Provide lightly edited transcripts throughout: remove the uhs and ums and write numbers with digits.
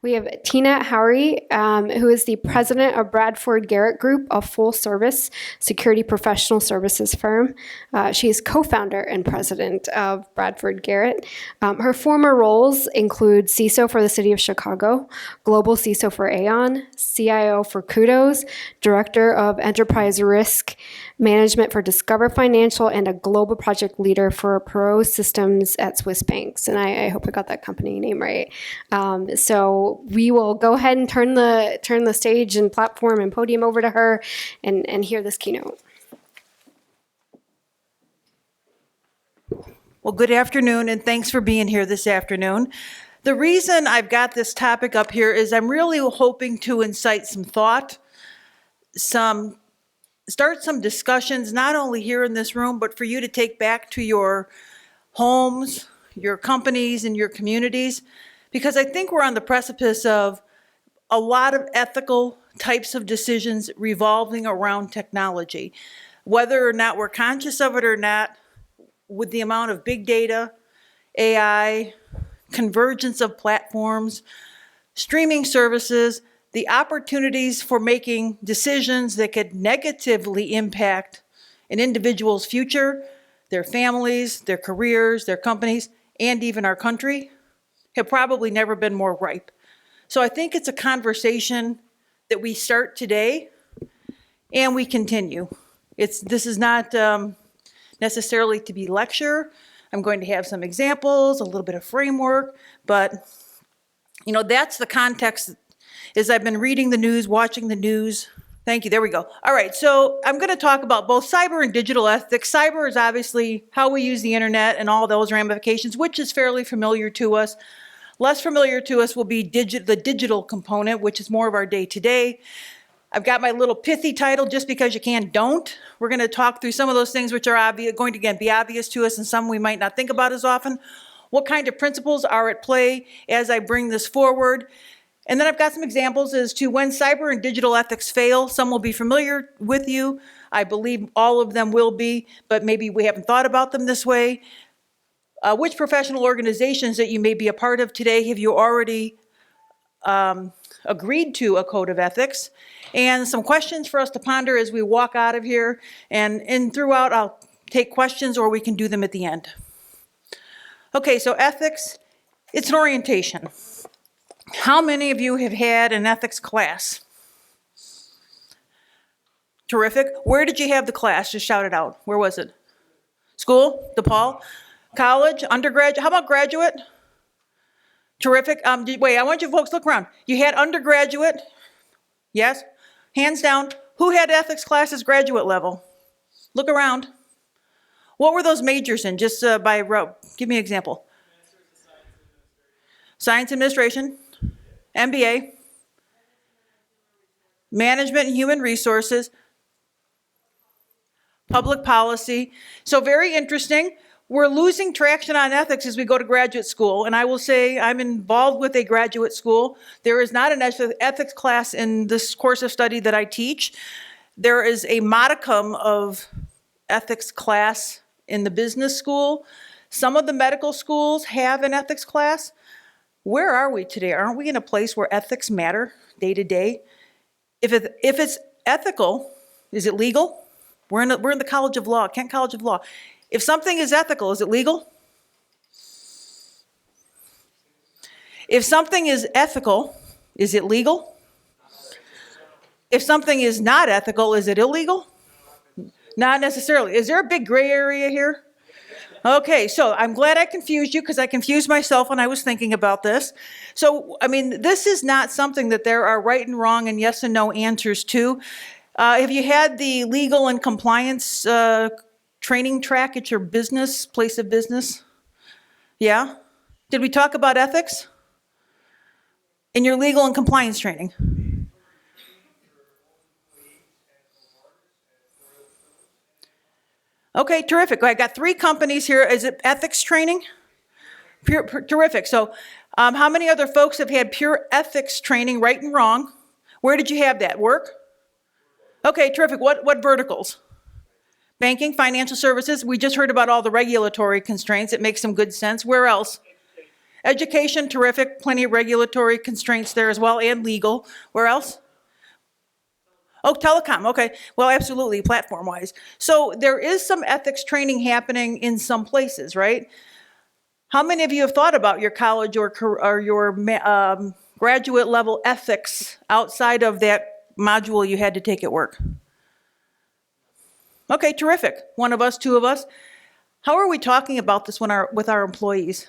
We have Tina Hauri, who is the president of Bradford Garrett Group, a full-service security professional services firm. She is co-founder and president of Bradford Garrett. Her former roles include CISO for the City of Chicago, Global CISO for Aon, CIO for Kudos, Director of Enterprise Risk Management for Discover Financial, and a global project leader for Pro Systems at Swiss Banks. And I hope I got that company name right. So we will go ahead and turn the stage and platform and podium over to her and hear this keynote. Well, good afternoon, and thanks for being here this afternoon. The reason I've got this topic up here is I'm really hoping to incite some thought, start some discussions, not only here in this room, but for you to take back to your homes, your companies, and your communities, because I think we're on the precipice of a lot of ethical types of decisions revolving around technology. Whether or not we're conscious of it or not, with the amount of big data, AI, convergence of platforms, streaming services, the opportunities for making decisions that could negatively impact an individual's future, their families, their careers, their companies, and even our country, have probably never been more ripe. So I think it's a conversation that we start today and we continue. This is not necessarily to be lecture. I'm going to have some examples, a little bit of framework, but that's the context as I've been reading the news, watching the news. Thank you, there we go. All right, so I'm gonna talk about both cyber and digital ethics. Cyber is obviously how we use the internet and all those ramifications, which is fairly familiar to us. Less familiar to us will be the digital component, which is more of our day-to-day. I've got my little pithy title, Just Because You Can, Don't. We're gonna talk through some of those things which are going to again be obvious to us and some we might not think about as often. What kind of principles are at play as I bring this forward? And then I've got some examples as to when cyber and digital ethics fail. Some will be familiar with you. I believe all of them will be, but maybe we haven't thought about them this way. Which professional organizations that you may be a part of today have you already agreed to a code of ethics? And some questions for us to ponder as we walk out of here. And throughout, I'll take questions or we can do them at the end. Okay, so ethics, it's an orientation. How many of you have had an ethics class? Terrific. Where did you have the class? Just shout it out. Where was it? School? DePaul? College? Undergraduate? How about graduate? Terrific. Wait, I want you folks to look around. You had undergraduate? Yes? Hands down. Who had ethics classes graduate level? Look around. What were those majors in? Just by row. Give me an example. Science administration. MBA, management and human resources, public policy. So very interesting. We're losing traction on ethics as we go to graduate school. And I will say I'm involved with a graduate school. There is not an ethics class in this course of study that I teach. There is a modicum of ethics class in the business school. Some of the medical schools have an ethics class. Where are we today? Aren't we in a place where ethics matter day to day? If it's ethical, is it legal? We're in the College of Law, Kent College of Law. If something is ethical, is it legal? If something is ethical, is it legal? If something is not ethical, is it illegal? Not necessarily. Is there a big gray area here? Okay, so I'm glad I confused you because I confused myself when I was thinking about this. So, this is not something that there are right and wrong and yes and no answers to. Have you had the legal and compliance training track at your place of business? Yeah? Did we talk about ethics in your legal and compliance training? Okay, terrific. I got 3 companies here. Is it ethics training? Terrific. So how many other folks have had pure ethics training, right and wrong? Where did you have that? Work? Okay, terrific. What verticals? Banking, financial services. We just heard about all the regulatory constraints. It makes some good sense. Where else? Education, terrific, plenty of regulatory constraints there as well, and legal. Where else? Oh, telecom, okay. Well, absolutely, platform-wise. So there is some ethics training happening in some places, right? How many of you have thought about your college or your graduate level ethics outside of that module you had to take at work? Okay, terrific. One of us, two of us. How are we talking about this with our employees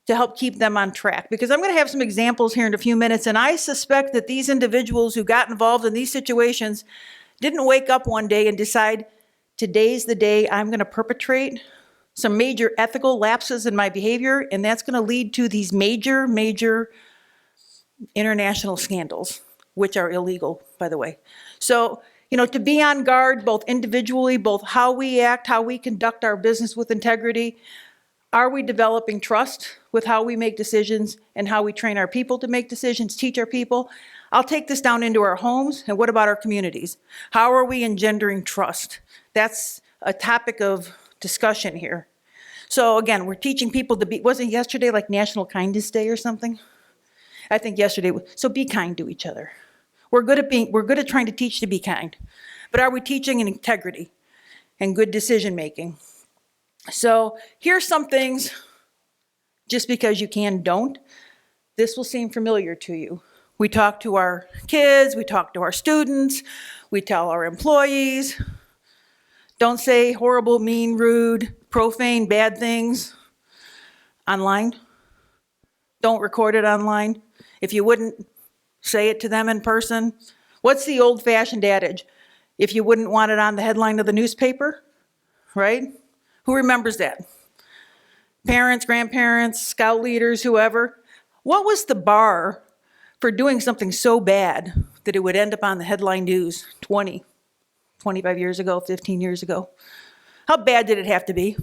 to help keep them on track? Because I'm going to have some examples here in a few minutes, and I suspect that these individuals who got involved in these situations didn't wake up one day and decide, today's the day I'm going to perpetrate some major ethical lapses in my behavior, and that's going to lead to these major, major international scandals, which are illegal, by the way. So, to be on guard, both individually, both how we act, how we conduct our business with integrity. Are we developing trust with how we make decisions and how we train our people to make decisions, teach our people? I'll take this down into our homes, and what about our communities? How are we engendering trust? That's a topic of discussion here. So again, we're teaching people to be, wasn't yesterday like National Kindness Day or something? I think yesterday, so be kind to each other. We're good at trying to teach to be kind, but are we teaching in integrity and good decision making? So here's some things, just because you can, don't. This will seem familiar to you. We talk to our kids, we talk to our students, we tell our employees, don't say horrible, mean, rude, profane, bad things online. Don't record it online. If you wouldn't say it to them in person. What's the old-fashioned adage? If you wouldn't want it on the headline of the newspaper, right? Who remembers that? Parents, grandparents, scout leaders, whoever. What was the bar for doing something so bad that it would end up on the headline news 20, 25 years ago, 15 years ago? How bad did it have to be?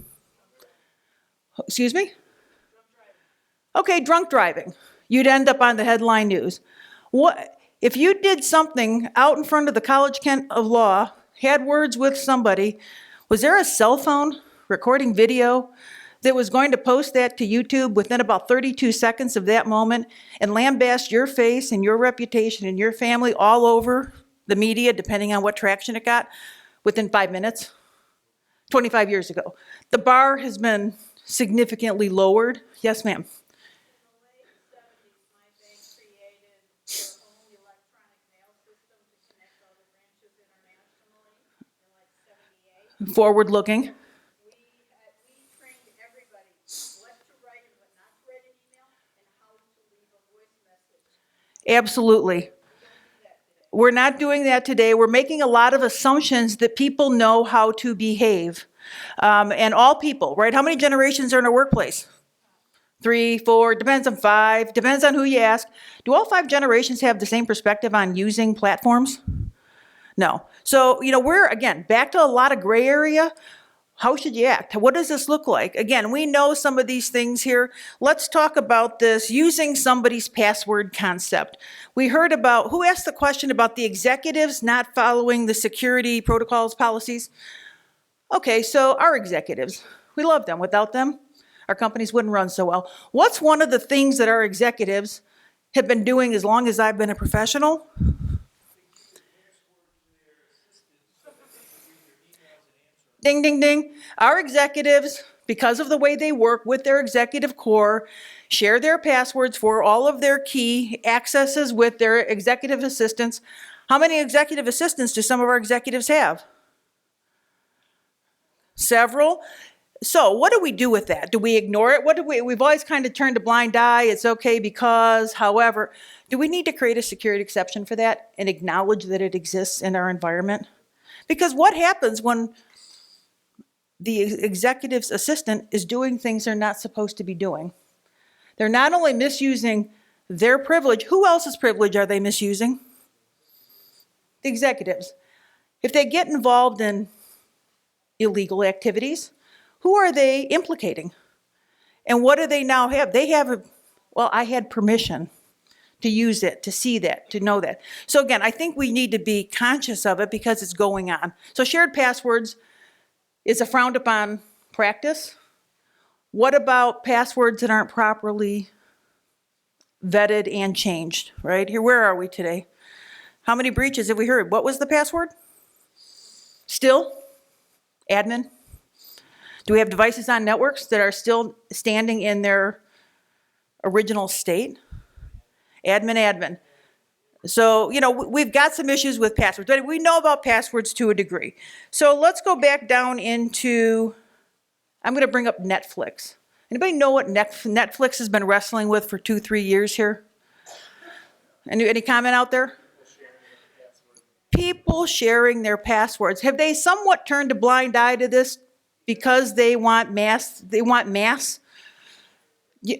Excuse me? Okay, drunk driving. You'd end up on the headline news. What if you did something out in front of the College of Law, had words with somebody, was there a cell phone recording video that was going to post that to YouTube within about 32 seconds of that moment and lambast your face and your reputation and your family all over the media, depending on what traction it got, within 5 minutes? 25 years ago. The bar has been significantly lowered. Yes, ma'am. Forward-looking. We trained everybody what to write and what not to write in email and how to leave a voice message. Absolutely. We're not doing that today. We're making a lot of assumptions that people know how to behave. And all people, right? How many generations are in our workplace? 3, 4, depends on 5, depends on who you ask. Do all 5 generations have the same perspective on using platforms? No. So, we're, again, back to a lot of gray area. How should you act? What does this look like? Again, we know some of these things here. Let's talk about this using somebody's password concept. We heard about, who asked the question about the executives not following the security protocols, policies? Okay, so our executives, we love them. Without them, our companies wouldn't run so well. What's one of the things that our executives have been doing as long as I've been a professional? Ding, ding, ding. Our executives, because of the way they work with their executive core, share their passwords for all of their key accesses with their executive assistants. How many executive assistants do some of our executives have? Several. So what do we do with that? Do we ignore it? We've always kind of turned a blind eye. It's okay because, however, do we need to create a security exception for that and acknowledge that it exists in our environment? Because what happens when the executive's assistant is doing things they're not supposed to be doing? They're not only misusing their privilege, who else's privilege are they misusing? The executives. If they get involved in illegal activities, who are they implicating? And what do they now have? They have, I had permission to use it, to see that, to know that. So again, I think we need to be conscious of it because it's going on. So shared passwords is a frowned upon practice. What about passwords that aren't properly vetted and changed, right? Here, where are we today? How many breaches have we heard? What was the password? Still? Admin? Do we have devices on networks that are still standing in their original state? Admin. So, we've got some issues with passwords. But we know about passwords to a degree. So let's go back down into, I'm going to bring up Netflix. Anybody know what Netflix has been wrestling with for 2-3 years here? Any comment out there? People sharing their passwords. Have they somewhat turned a blind eye to this because they want mass?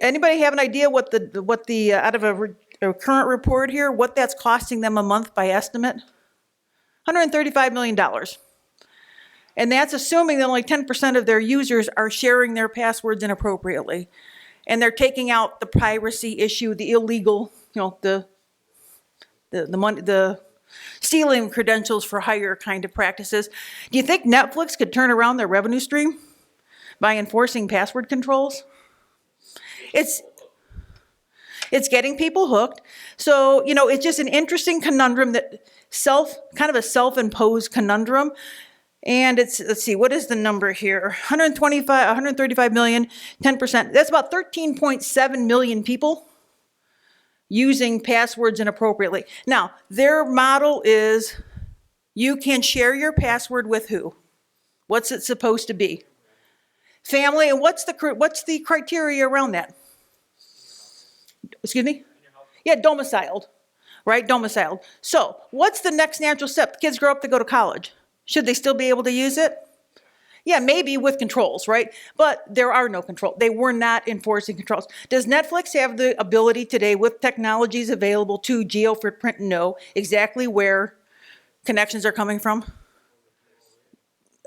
Anybody have an idea what the out of a current report here, what that's costing them a month by estimate? $135 million. And that's assuming that only 10% of their users are sharing their passwords inappropriately. And they're taking out the piracy issue, the illegal, the money, the stealing credentials for hire kind of practices. Do you think Netflix could turn around their revenue stream by enforcing password controls? It's getting people hooked. So, it's just an interesting conundrum kind of a self-imposed conundrum. And let's see, what is the number here? 135 million, 10%. That's about 13.7 million people using passwords inappropriately. Now, their model is you can share your password with who? What's it supposed to be? Family, and what's the criteria around that? Excuse me? Yeah, domiciled, right? Domiciled. So, what's the next natural step? The kids grow up to go to college. Should they still be able to use it? Yeah, maybe with controls, right? But there are no controls. They were not enforcing controls. Does Netflix have the ability today, with technologies available to geo-footprint, know exactly where connections are coming from?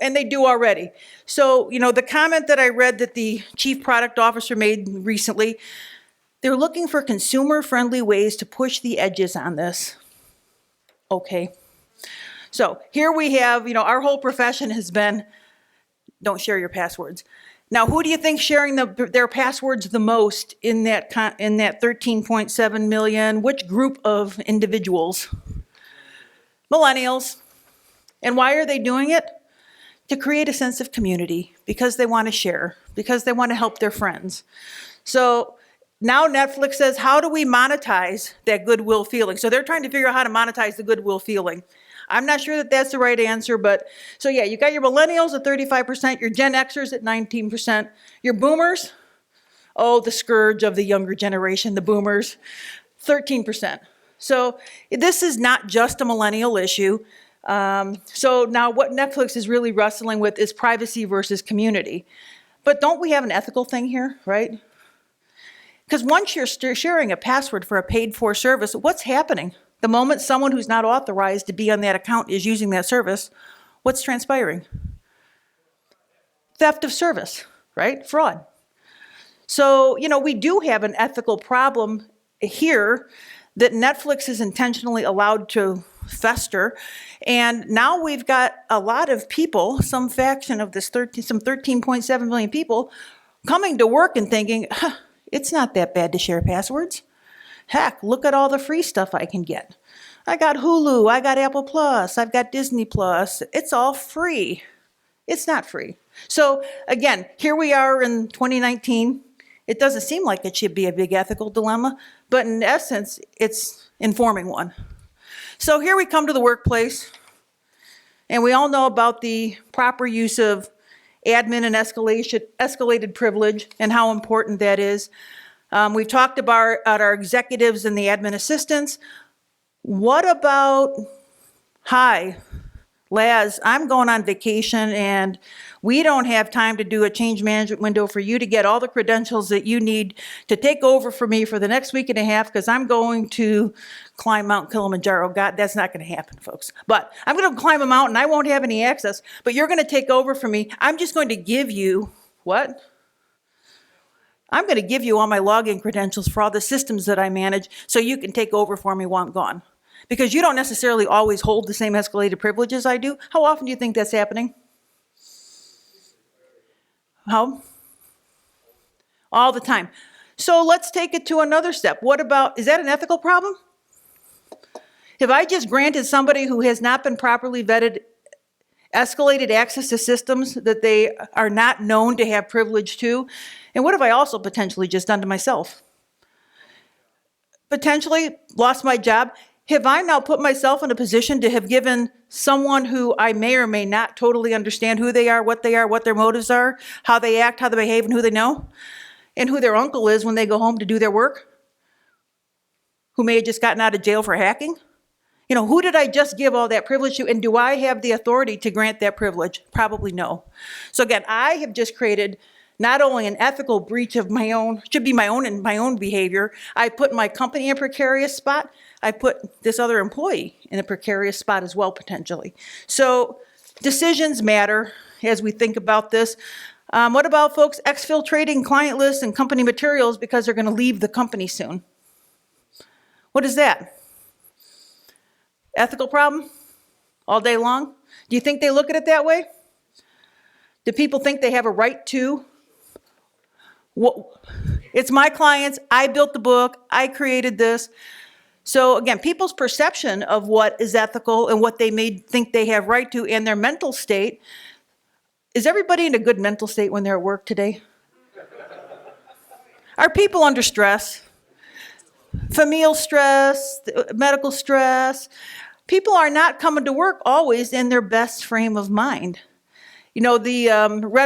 And they do already. So, the comment that I read that the chief product officer made recently, they're looking for consumer-friendly ways to push the edges on this. Okay. So here we have, our whole profession has been, don't share your passwords. Now, who do you think sharing their passwords the most in that 13.7 million? Which group of individuals? Millennials. And why are they doing it? To create a sense of community, because they want to share, because they want to help their friends. So now Netflix says, how do we monetize that goodwill feeling? So they're trying to figure out how to monetize the goodwill feeling. I'm not sure that that's the right answer, but so yeah, you got your millennials at 35%, your Gen Xers at 19%, your boomers, the scourge of the younger generation, the boomers, 13%. So this is not just a millennial issue. So now what Netflix is really wrestling with is privacy versus community. But don't we have an ethical thing here, right? Because once you're sharing a password for a paid-for service, what's happening? The moment someone who's not authorized to be on that account is using that service, what's transpiring? Theft of service, right? Fraud. So, we do have an ethical problem here that Netflix is intentionally allowed to fester. And now we've got a lot of people, some faction of this 13.7 million people, coming to work and thinking, it's not that bad to share passwords. Heck, look at all the free stuff I can get. I got Hulu, I got Apple Plus, I've got Disney Plus. It's all free. It's not free. So again, here we are in 2019. It doesn't seem like it should be a big ethical dilemma, but in essence, it's informing one. So here we come to the workplace, and we all know about the proper use of admin and escalated privilege and how important that is. We've talked about our executives and the admin assistants. What about, hi, Laz, I'm going on vacation and we don't have time to do a change management window for you to get all the credentials that you need to take over for me for the next week and a half because I'm going to climb Mount Kilimanjaro. God, that's not going to happen, folks. But I'm going to climb a mountain. I won't have any access, but you're going to take over for me. I'm just going to give you, what? I'm going to give you all my login credentials for all the systems that I manage so you can take over for me while I'm gone. Because you don't necessarily always hold the same escalated privileges I do. How often do you think that's happening? How? all the time. So let's take it to another step. What about, is that an ethical problem? Have I just granted somebody who has not been properly vetted escalated access to systems that they are not known to have privilege to? And what have I also potentially just done to myself? Potentially lost my job. Have I now put myself in a position to have given someone who I may or may not totally understand who they are, what their motives are, how they act, how they behave, and who they know, and who their uncle is when they go home to do their work, who may have just gotten out of jail for hacking? You know, who did I just give all that privilege to, and do I have the authority to grant that privilege? Probably no. So again, I have just created not only an ethical breach of my own, should be my own and my own behavior, I put my company in a precarious spot, I put this other employee in a precarious spot as well, potentially. So decisions matter as we think about this. What about folks exfiltrating client lists and company materials because they're going to leave the company soon? What is that? Ethical problem? All day long? Do you think they look at it that way? Do people think they have a right to? It's my clients, I built the book, I created this. So again, people's perception of what is ethical and what they may think they have right to and their mental state. Is everybody in a good mental state when they're at work today? Are people under stress? Familial stress, medical stress. People are not coming to work always in their best frame of mind. You know,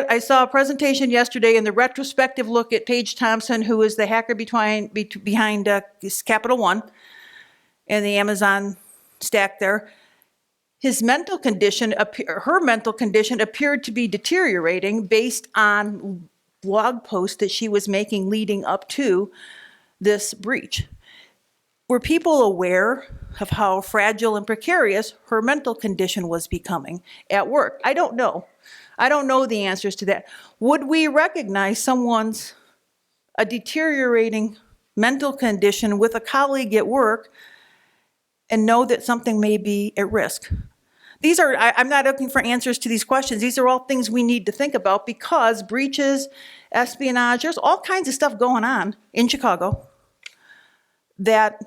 I saw a presentation yesterday in the retrospective look at Paige Thompson, who is the hacker behind Capital One and the Amazon stack there. Her mental condition appeared to be deteriorating based on blog posts that she was making leading up to this breach. Were people aware of how fragile and precarious her mental condition was becoming at work? I don't know. I don't know the answers to that. Would we recognize someone's a deteriorating mental condition with a colleague at work and know that something may be at risk? I'm not looking for answers to these questions. These are all things we need to think about because breaches, espionage, there's all kinds of stuff going on in Chicago that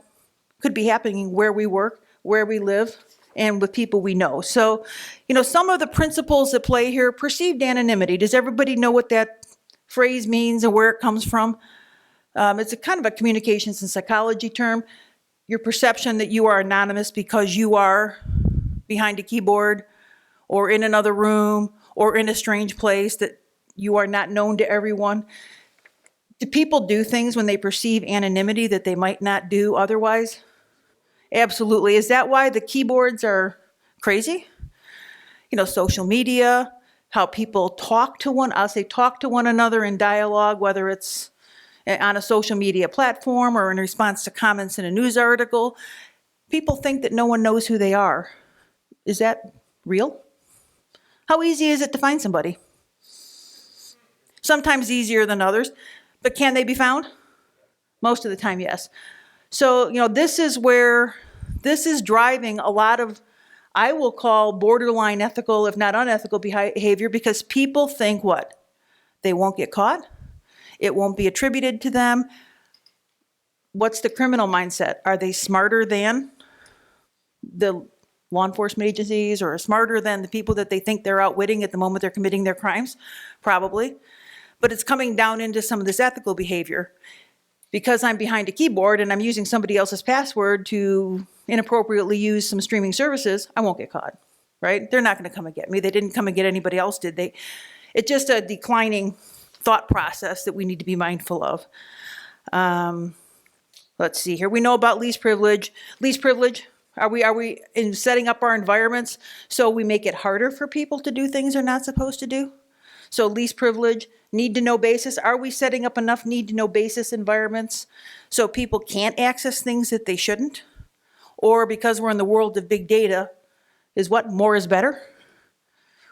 could be happening where we work, where we live, and with people we know. So, you know, some of the principles at play here, perceived anonymity. Does everybody know what that phrase means and where it comes from? It's a kind of a communications and psychology term. Your perception that you are anonymous because you are behind a keyboard or in another room or in a strange place, that you are not known to everyone. Do people do things when they perceive anonymity that they might not do otherwise? Absolutely. Is that why the keyboards are crazy? You know, social media, how people talk to one another in dialogue, whether it's on a social media platform or in response to comments in a news article. People think that no one knows who they are. Is that real? How easy is it to find somebody? Sometimes easier than others, but can they be found? Most of the time, yes. So, you know, this is driving a lot of, I will call borderline ethical, if not unethical behavior, because people think what? They won't get caught. It won't be attributed to them. What's the criminal mindset? Are they smarter than the law enforcement agencies or smarter than the people that they think they're outwitting at the moment they're committing their crimes? Probably. But it's coming down into some of this ethical behavior. Because I'm behind a keyboard and I'm using somebody else's password to inappropriately use some streaming services, I won't get caught, right? They're not going to come and get me. They didn't come and get anybody else, did they? It's just a declining thought process that we need to be mindful of. Let's see here. We know about least privilege. Least privilege, are we in setting up our environments so we make it harder for people to do things they're not supposed to do? So least privilege, need to know basis. Are we setting up enough need to know basis environments so people can't access things that they shouldn't? Or because we're in the world of big data, is what more is better?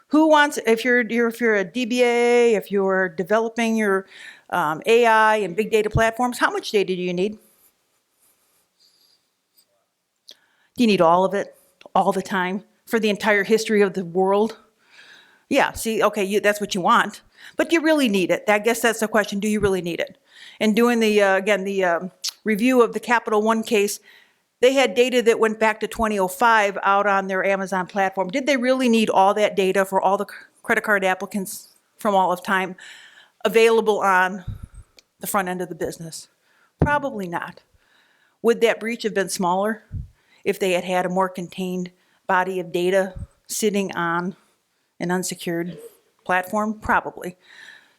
Who wants, if you're a DBA, if you're developing your AI and big data platforms, how much data do you need? Do you need all of it, all the time, for the entire history of the world? Yeah, see, okay, that's what you want. But do you really need it? I guess that's the question. Do you really need it? And doing the review of the Capital One case, they had data that went back to 2005 out on their Amazon platform. Did they really need all that data for all the credit card applicants from all of time available on the front end of the business? Probably not. Would that breach have been smaller if they had had a more contained body of data sitting on an unsecured platform? Probably.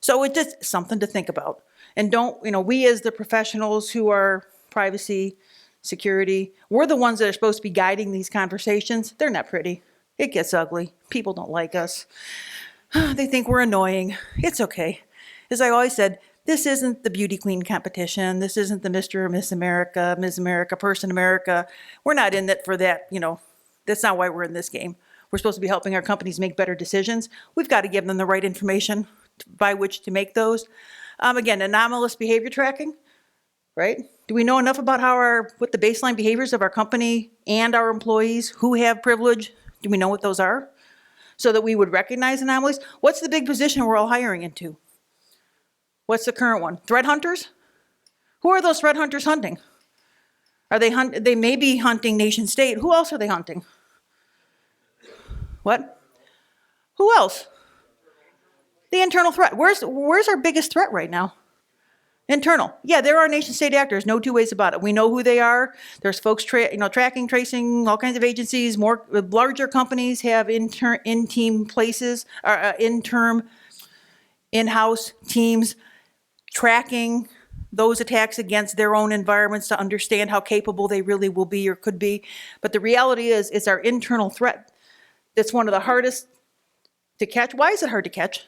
So it's just something to think about. And don't, we as the professionals who are privacy, security, we're the ones that are supposed to be guiding these conversations. They're not pretty. It gets ugly. People don't like us. They think we're annoying. It's okay. As I always said, this isn't the beauty queen competition. This isn't the Mr. or Miss America, Ms. America, Person America. We're not in it for that, that's not why we're in this game. We're supposed to be helping our companies make better decisions. We've got to give them the right information by which to make those. Again, anomalous behavior tracking, right? Do we know enough about what the baseline behaviors of our company and our employees who have privilege? Do we know what those are? So that we would recognize anomalies? What's the big position we're all hiring into? What's the current one? Threat hunters? Who are those threat hunters hunting? They may be hunting nation state. Who else are they hunting? What? Who else? The internal threat. Where's our biggest threat right now? Internal. Yeah, there are nation state actors. No two ways about it. We know who they are. There's folks tracking, tracing, all kinds of agencies. More larger companies have in-team places, or in-house teams tracking those attacks against their own environments to understand how capable they really will be or could be. But the reality is, it's our internal threat that's one of the hardest to catch. Why is it hard to catch?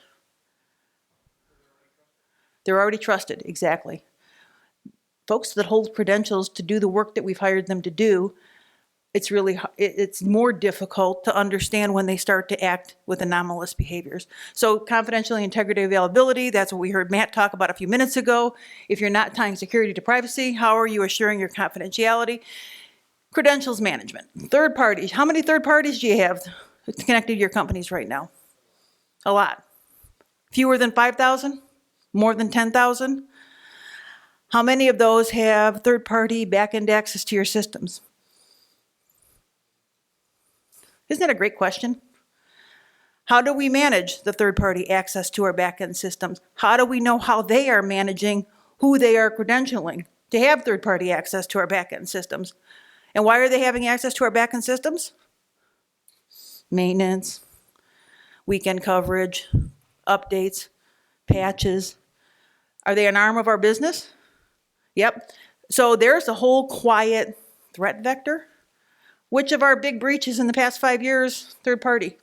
They're already trusted, exactly. Folks that hold credentials to do the work that we've hired them to do, it's more difficult to understand when they start to act with anomalous behaviors. So confidentiality, integrity, availability, that's what we heard Matt talk about a few minutes ago. If you're not tying security to privacy, how are you assuring your confidentiality? Credentials management, third parties. How many third parties do you have connected to your companies right now? A lot. Fewer than 5,000? More than 10,000? How many of those have third-party back-end access to your systems? Isn't that a great question? How do we manage the third-party access to our back-end systems? How do we know how they are managing who they are credentialing to have third-party access to our back-end systems? And why are they having access to our back-end systems? Maintenance, weekend coverage, updates, patches. Are they an arm of our business? Yep. So there's a whole quiet threat vector. Which of our big breaches in the past 5 years, third party?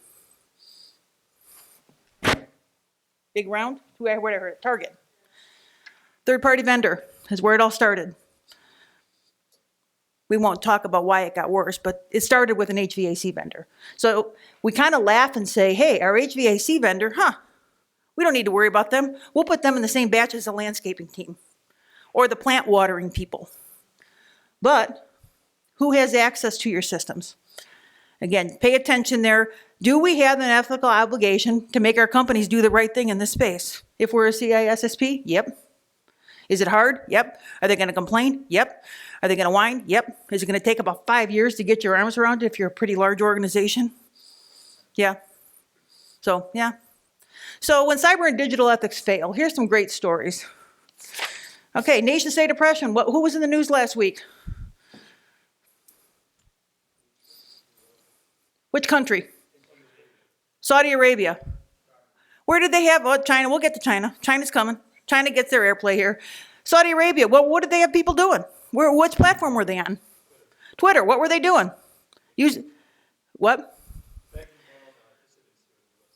Big round? Whatever, Target. Third party vendor is where it all started. We won't talk about why it got worse, but it started with an HVAC vendor. So we kind of laugh and say, hey, our HVAC vendor, we don't need to worry about them. We'll put them in the same batch as the landscaping team or the plant watering people. But who has access to your systems? Again, pay attention there. Do we have an ethical obligation to make our companies do the right thing in this space? If we're a CISSP, yep. Is it hard? Yep. Are they going to complain? Yep. Are they going to whine? Yep. Is it going to take about 5 years to get your arms around it if you're a pretty large organization? Yeah. So, yeah. So when cyber and digital ethics fail, here's some great stories. Okay, nation state oppression. Who was in the news last week? Which country? Saudi Arabia. Where did they have? Oh, China. We'll get to China. China's coming. China gets their airplay here. Saudi Arabia. What did they have people doing? Which platform were they on? Twitter. What were they doing? What?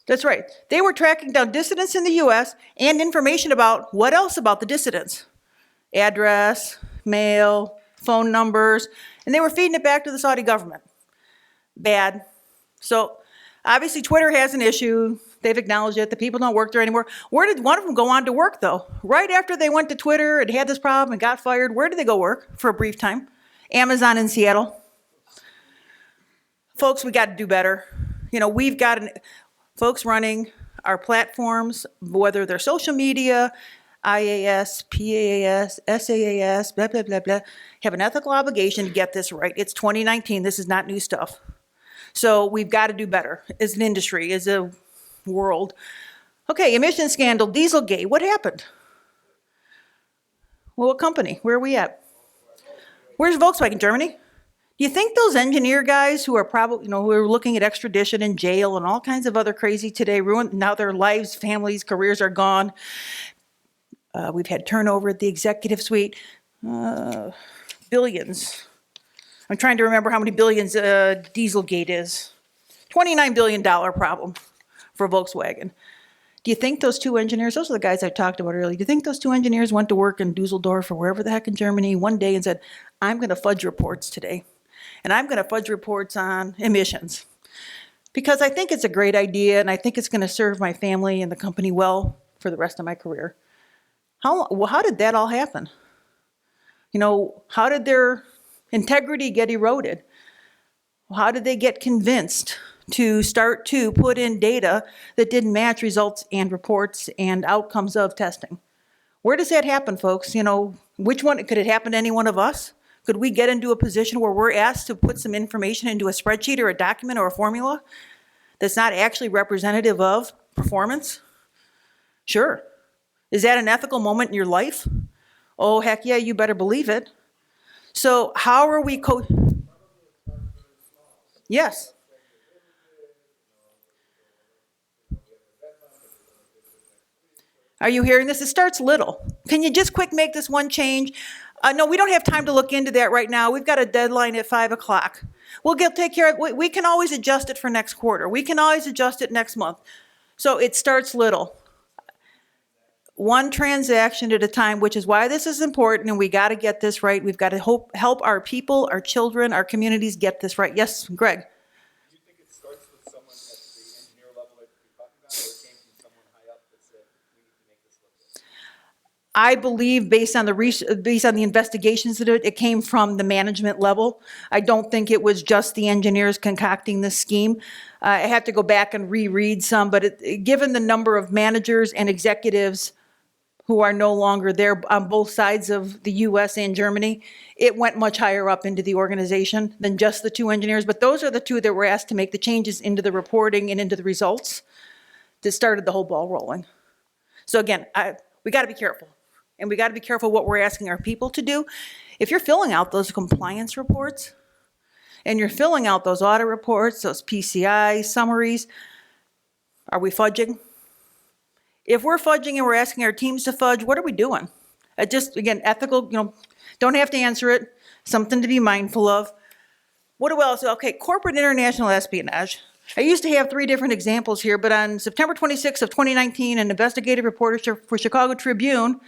That's right. They were tracking down dissidents in the U.S. and information about what else about the dissidents? Address, mail, phone numbers, and they were feeding it back to the Saudi government. Bad. So obviously Twitter has an issue. They've acknowledged it. The people don't work there anymore. Where did one of them go on to work, though? Right after they went to Twitter and had this problem and got fired, where did they go work for a brief time? Amazon in Seattle. Folks, we got to do better. We've got folks running our platforms, whether they're social media, IAS, PAAS, SAAS, blah, blah, blah, blah, have an ethical obligation to get this right. It's 2019. This is not new stuff. So we've got to do better as an industry, as a world. Okay, emission scandal, Dieselgate. What happened? Well, what company? Where are we at? Where's Volkswagen, Germany? Do you think those engineer guys who are probably, who are looking at extradition and jail and all kinds of other crazy today, ruined, now their lives, families, careers are gone. We've had turnover at the executive suite, billions. I'm trying to remember how many billions Dieselgate is. $29 billion problem for Volkswagen. Do you think those two engineers, those are the guys I talked about earlier, do you think those two engineers went to work in Dusseldorf or wherever the heck in Germany one day and said, I'm going to fudge reports today, and I'm going to fudge reports on emissions? Because I think it's a great idea, and I think it's going to serve my family and the company well for the rest of my career. How did that all happen? How did their integrity get eroded? How did they get convinced to start to put in data that didn't match results and reports and outcomes of testing? Where does that happen, folks? Which one, could it happen to any one of us? Could we get into a position where we're asked to put some information into a spreadsheet or a document or a formula that's not actually representative of performance? Sure. Is that an ethical moment in your life? Oh, heck yeah, you better believe it. So how are we Yes. Are you hearing this? It starts little. Can you just quick make this one change? No, we don't have time to look into that right now. We've got a deadline at 5 o'clock. We'll take care of it. We can always adjust it for next quarter. We can always adjust it next month. So it starts little. One transaction at a time, which is why this is important, and we got to get this right. We've got to help our people, our children, our communities get this right. Yes, Greg? Do you think it starts with someone at the engineer level that you're talking about, or it came from someone high up that said, we need to make this look good? I believe, based on the investigations that it came from the management level. I don't think it was just the engineers concocting this scheme. I have to go back and reread some, but given the number of managers and executives who are no longer there on both sides of the US and Germany, it went much higher up into the organization than just the two engineers. But those are the two that were asked to make the changes into the reporting and into the results that started the whole ball rolling. So again, we got to be careful. And we got to be careful what we're asking our people to do. If you're filling out those compliance reports, and you're filling out those audit reports, those PCI summaries, are we fudging? If we're fudging and we're asking our teams to fudge, what are we doing? Just, again, ethical, don't have to answer it. Something to be mindful of. What else? Okay, corporate international espionage. I used to have 3 different examples here, but on September 26th of 2019, an investigative reporter for Chicago Tribune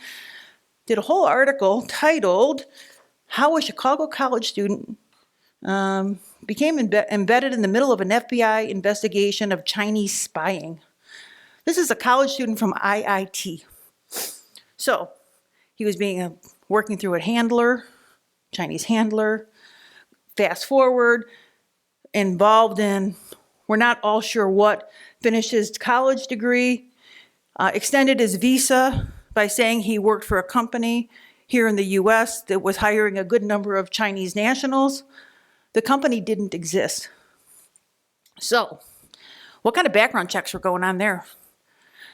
did a whole article titled, How a Chicago College Student Became Embedded in the Middle of an FBI Investigation of Chinese Spying. This is a college student from IIT. So he was working through a handler, Chinese handler, fast forward, involved in, we're not all sure what, finished his college degree, extended his visa by saying he worked for a company here in the US that was hiring a good number of Chinese nationals. The company didn't exist. So what kind of background checks were going on there?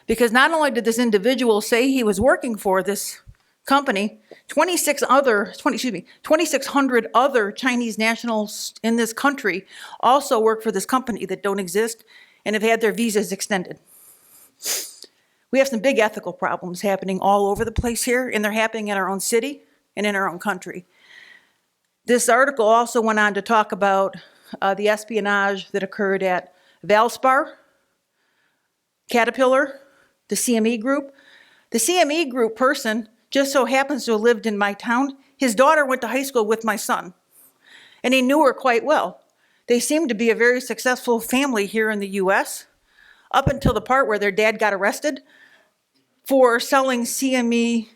Because not only did this individual say he was working for this company, 2,600 other Chinese nationals in this country also work for this company that don't exist and have had their visas extended. We have some big ethical problems happening all over the place here, and they're happening in our own city and in our own country. This article also went on to talk about the espionage that occurred at Valspar, Caterpillar, the CME Group. The CME Group person just so happens to have lived in my town. His daughter went to high school with my son, and he knew her quite well. They seemed to be a very successful family here in the US, up until the part where their dad got arrested for selling CME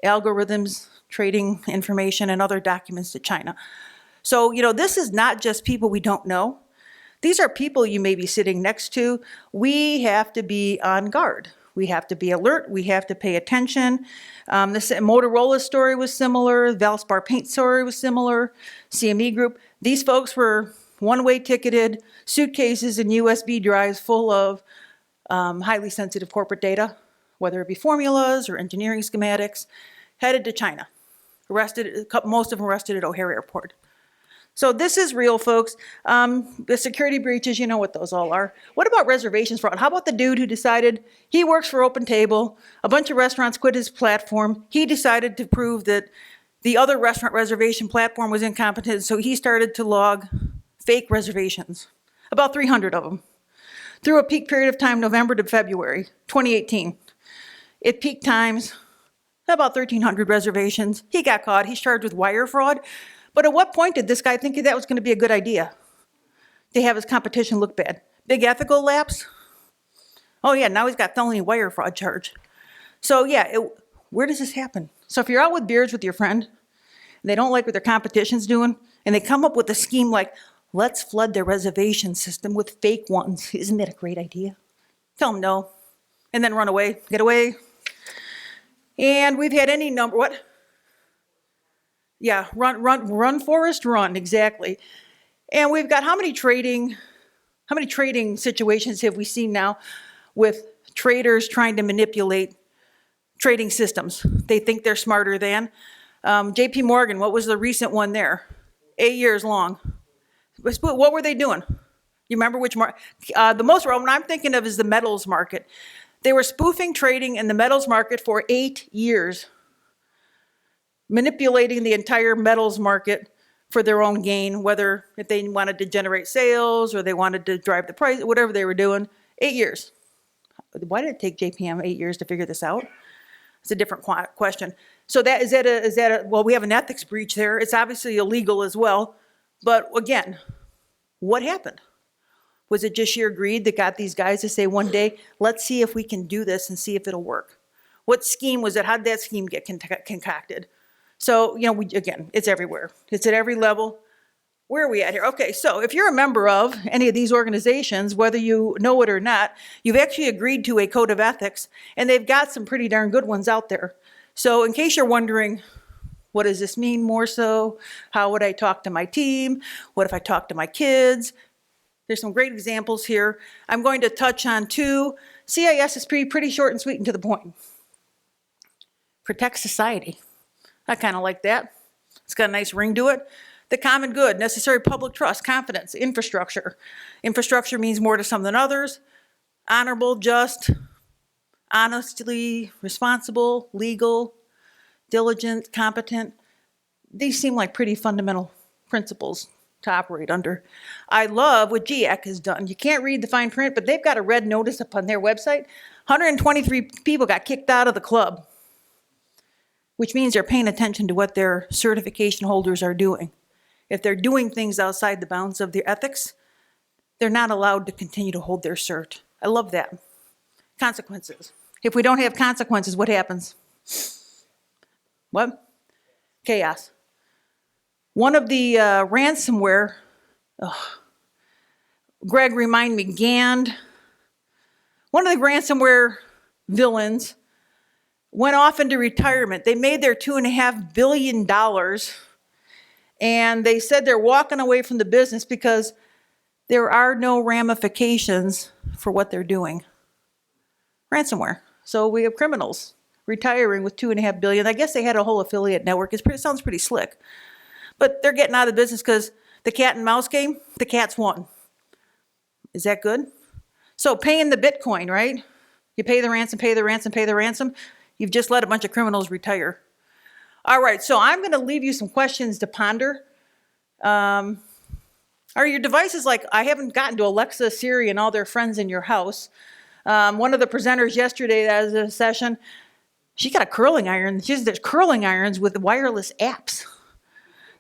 algorithms, trading information, and other documents to China. So, this is not just people we don't know. These are people you may be sitting next to. We have to be on guard. We have to be alert. We have to pay attention. This Motorola story was similar. Valspar Paint story was similar. CME Group. These folks were one-way ticketed, suitcases and USB drives full of highly sensitive corporate data, whether it be formulas or engineering schematics, headed to China. Arrested, most of them arrested at O'Hare Airport. So this is real, folks. The security breaches, you know what those all are. What about reservations fraud? How about the dude who decided he works for Open Table, a bunch of restaurants quit his platform, he decided to prove that the other restaurant reservation platform was incompetent, so he started to log fake reservations, about 300 of them, through a peak period of time, November to February 2018. At peak times, about 1,300 reservations. He got caught. He's charged with wire fraud. But at what point did this guy think that was going to be a good idea? To have his competition look bad. Big ethical lapse? Oh yeah, now he's got felony wire fraud charge. So yeah, where does this happen? So if you're out with beers with your friend, and they don't like what their competition's doing, and they come up with a scheme like, let's flood their reservation system with fake ones. Isn't that a great idea? Tell them no, and then run away, get away. And we've had any number, what? Yeah, run, Forrest, run, exactly. And we've got how many trading situations have we seen now with traders trying to manipulate trading systems? They think they're smarter than. JP Morgan, what was the recent one there? 8 years long. What were they doing? You remember which market? The most one I'm thinking of is the metals market. They were spoofing trading in the metals market for 8 years, manipulating the entire metals market for their own gain, whether if they wanted to generate sales or they wanted to drive the price, whatever they were doing. 8 years. Why did it take JPM 8 years to figure this out? It's a different question. So well, we have an ethics breach there. It's obviously illegal as well. But again, what happened? Was it just sheer greed that got these guys to say one day, let's see if we can do this and see if it'll work? What scheme was it? How did that scheme get concocted? So, again, it's everywhere. It's at every level. Where are we at here? Okay, so if you're a member of any of these organizations, whether you know it or not, you've actually agreed to a code of ethics, and they've got some pretty darn good ones out there. So in case you're wondering, what does this mean more so? How would I talk to my team? What if I talk to my kids? There's some great examples here. I'm going to touch on two. CIS is pretty short and sweet and to the point. Protect society. I kind of like that. It's got a nice ring to it. The common good, necessary public trust, confidence, infrastructure. Infrastructure means more to some than others. Honorable, just, honestly, responsible, legal, diligent, competent. These seem like pretty fundamental principles to operate under. I love what GIAC has done. You can't read the fine print, but they've got a red notice up on their website. 123 people got kicked out of the club, which means they're paying attention to what their certification holders are doing. If they're doing things outside the bounds of their ethics, they're not allowed to continue to hold their cert. I love that. Consequences. If we don't have consequences, what happens? What? Chaos. One of the ransomware, Greg, remind me, Gand. One of the ransomware villains went off into retirement. They made their $2.5 billion, and they said they're walking away from the business because there are no ramifications for what they're doing. Ransomware. So we have criminals retiring with $2.5 billion. I guess they had a whole affiliate network. It sounds pretty slick. But they're getting out of the business because the cat and mouse game, the cat's won. Is that good? So paying the Bitcoin, right? You pay the ransom, pay the ransom, pay the ransom. You've just let a bunch of criminals retire. All right, so I'm going to leave you some questions to ponder. Are your devices like, I haven't gotten to Alexa, Siri, and all their friends in your house. One of the presenters yesterday, that was a session, she got a curling iron. There's curling irons with wireless apps.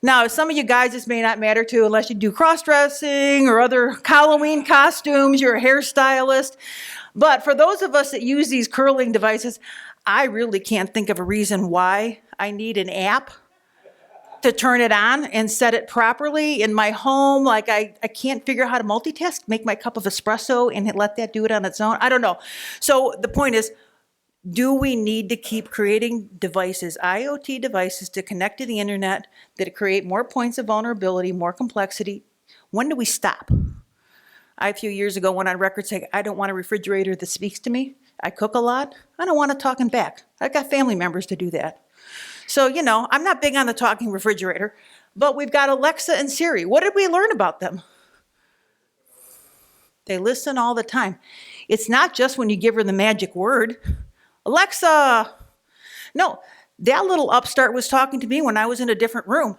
Now, some of you guys, this may not matter to unless you do cross-dressing or other Halloween costumes, you're a hairstylist. But for those of us that use these curling devices, I really can't think of a reason why I need an app to turn it on and set it properly in my home. Like I can't figure out how to multitask, make my cup of espresso and let that do it on its own. I don't know. So the point is, do we need to keep creating devices, IoT devices, to connect to the internet that create more points of vulnerability, more complexity? When do we stop? I, a few years ago, went on record saying, I don't want a refrigerator that speaks to me. I cook a lot. I don't want it talking back. I've got family members to do that. So, you know, I'm not big on the talking refrigerator, but we've got Alexa and Siri. What did we learn about them? They listen all the time. It's not just when you give her the magic word. Alexa. No, that little upstart was talking to me when I was in a different room.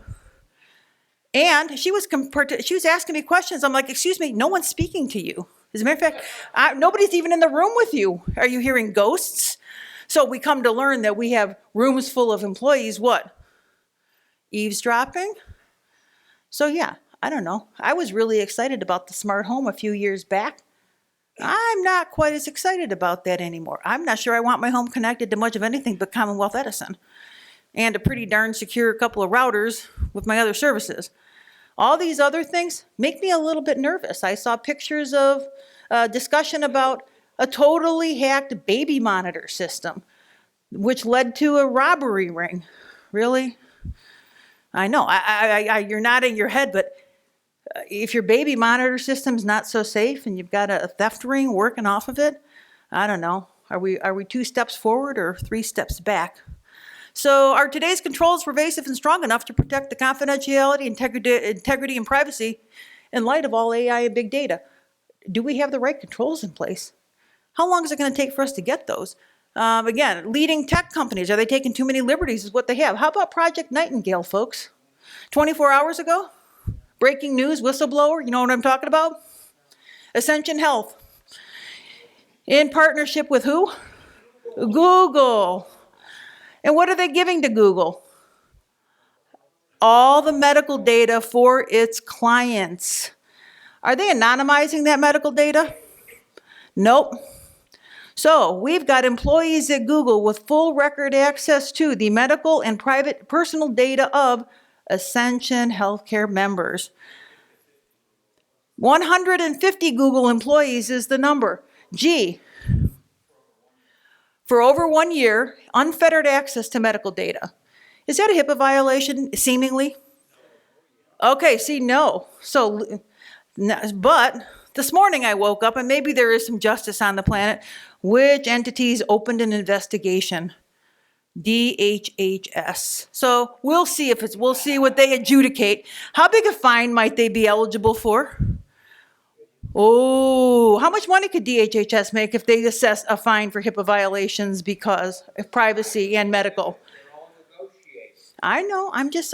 And she was asking me questions. I'm like, excuse me, no one's speaking to you. As a matter of fact, nobody's even in the room with you. Are you hearing ghosts? So we come to learn that we have rooms full of employees, what? Eavesdropping? So yeah, I don't know. I was really excited about the smart home a few years back. I'm not quite as excited about that anymore. I'm not sure I want my home connected to much of anything but Commonwealth Edison and a pretty darn secure couple of routers with my other services. All these other things make me a little bit nervous. I saw pictures of discussion about a totally hacked baby monitor system, which led to a robbery ring. Really? I know, you're nodding your head, but if your baby monitor system's not so safe and you've got a theft ring working off of it, I don't know. Are we 2 steps forward or 3 steps back? So are today's controls pervasive and strong enough to protect the confidentiality, integrity, and privacy in light of all AI and big data? Do we have the right controls in place? How long is it going to take for us to get those? Again, leading tech companies, are they taking too many liberties is what they have. How about Project Nightingale, folks? 24 hours ago, breaking news, whistleblower, you know what I'm talking about? Ascension Health. In partnership with who? Google. And what are they giving to Google? All the medical data for its clients. Are they anonymizing that medical data? Nope. So we've got employees at Google with full record access to the medical and private personal data of Ascension Healthcare members. 150 Google employees is the number. Gee, for over 1 year, unfettered access to medical data. Is that a HIPAA violation, seemingly? Okay, see, no. So, but this morning I woke up, and maybe there is some justice on the planet. Which entities opened an investigation? DHHS. So we'll see we'll see what they adjudicate. How big a fine might they be eligible for? Oh, how much money could DHHS make if they assess a fine for HIPAA violations because of privacy and medical? I know,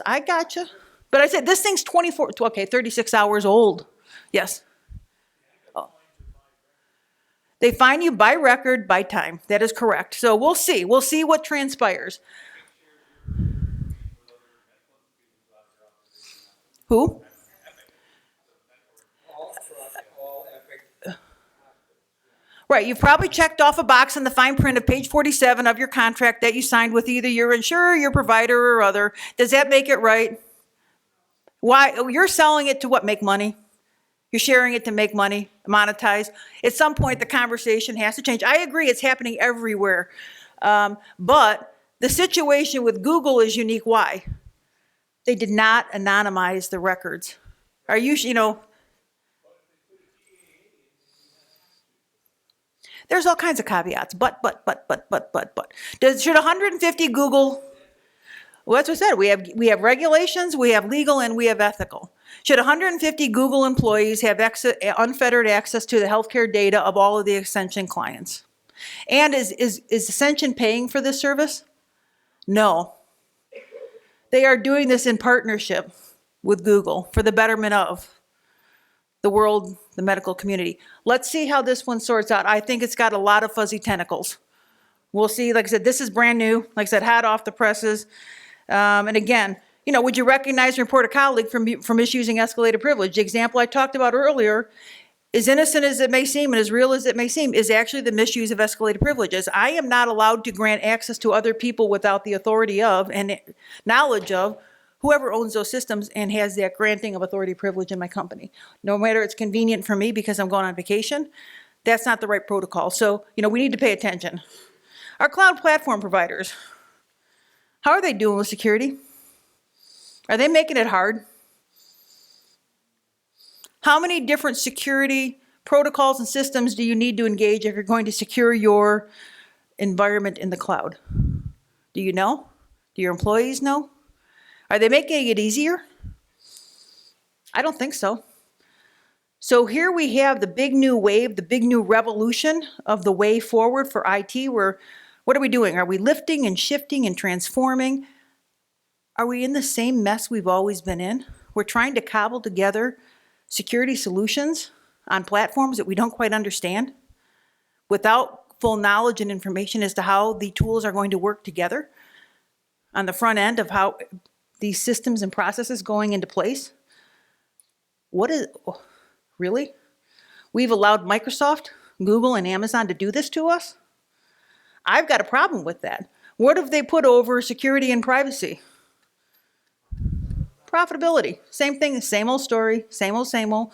I gotcha. But I said, this thing's 36 hours old. Yes. Oh. They fine you by record, by time. That is correct. So we'll see. We'll see what transpires. Who? Right, you've probably checked off a box in the fine print of page 47 of your contract that you signed with either your insurer, your provider, or other. Does that make it right? Why? You're selling it to what? Make money? You're sharing it to make money, monetize. At some point, the conversation has to change. I agree, it's happening everywhere. But the situation with Google is unique. Why? They did not anonymize the records. Are you know, there's all kinds of caveats, but. Should 150 Google, well, that's what I said, we have regulations, we have legal, and we have ethical. Should 150 Google employees have unfettered access to the healthcare data of all of the Ascension clients? And is Ascension paying for this service? No. They are doing this in partnership with Google for the betterment of the world, the medical community. Let's see how this one sorts out. I think it's got a lot of fuzzy tentacles. We'll see. Like I said, this is brand new. Like I said, hot off the presses. And again, you know, would you recognize and report a colleague for misusing escalated privilege? The example I talked about earlier, as innocent as it may seem and as real as it may seem, is actually the misuse of escalated privileges. I am not allowed to grant access to other people without the authority of and knowledge of whoever owns those systems and has that granting of authority privilege in my company. No matter it's convenient for me because I'm going on vacation, that's not the right protocol. So, we need to pay attention. Our cloud platform providers, how are they doing with security? Are they making it hard? How many different security protocols and systems do you need to engage if you're going to secure your environment in the cloud? Do you know? Do your employees know? Are they making it easier? I don't think so. So here we have the big new wave, the big new revolution of the way forward for IT. What are we doing? Are we lifting and shifting and transforming? Are we in the same mess we've always been in? We're trying to cobble together security solutions on platforms that we don't quite understand without full knowledge and information as to how the tools are going to work together on the front end of how these systems and processes going into place. Really? We've allowed Microsoft, Google, and Amazon to do this to us? I've got a problem with that. What have they put over security and privacy? Profitability. Same thing, same old story, same old, same old.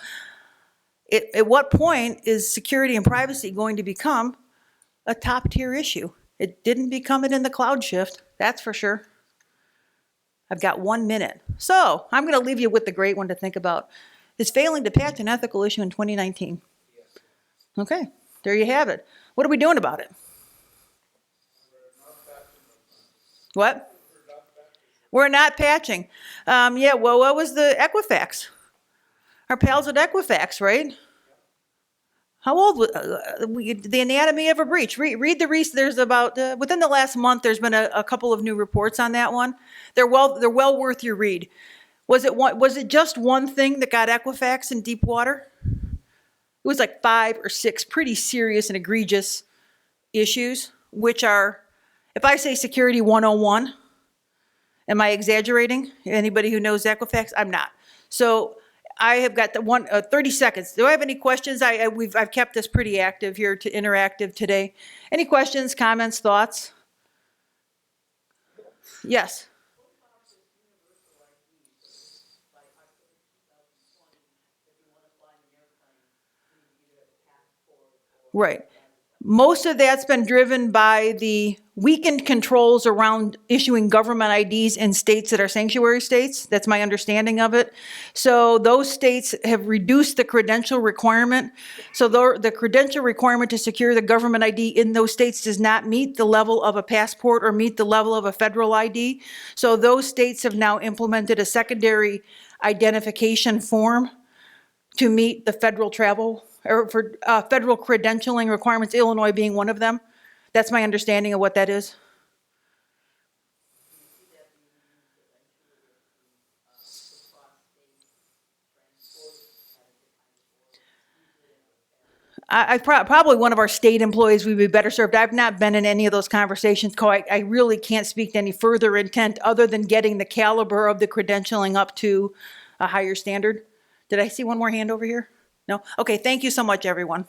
At what point is security and privacy going to become a top tier issue? It didn't become it in the cloud shift, that's for sure. I've got 1 minute. So I'm going to leave you with the great one to think about. Is failing to patch an ethical issue in 2019? Okay, there you have it. What are we doing about it? What? We're not patching. Yeah, well, what was the Equifax? Our pals at Equifax, right? How old was the anatomy of a breach? Read the recent. There's about within the last month. There's been a couple of new reports on that one. They're well worth your read. Was it just one thing that got Equifax in deep water? It was like 5 or 6 pretty serious and egregious issues, which are, if I say security 101, am I exaggerating? Anybody who knows Equifax? I'm not. So I have got 30 seconds. Do I have any questions? I've kept this pretty active here, interactive today. Any questions, comments, thoughts? Yes. Right. Most of that's been driven by the weakened controls around issuing government IDs in states that are sanctuary states. That's my understanding of it. So those states have reduced the credential requirement. So the credential requirement to secure the government ID in those states does not meet the level of a passport or meet the level of a federal ID. So those states have now implemented a secondary identification form to meet the federal travel or for federal credentialing requirements, Illinois being one of them. That's my understanding of what that is. Probably one of our state employees would be better served. I've not been in any of those conversations. I really can't speak to any further intent other than getting the caliber of the credentialing up to a higher standard. Did I see one more hand over here? No? Okay, thank you so much, everyone.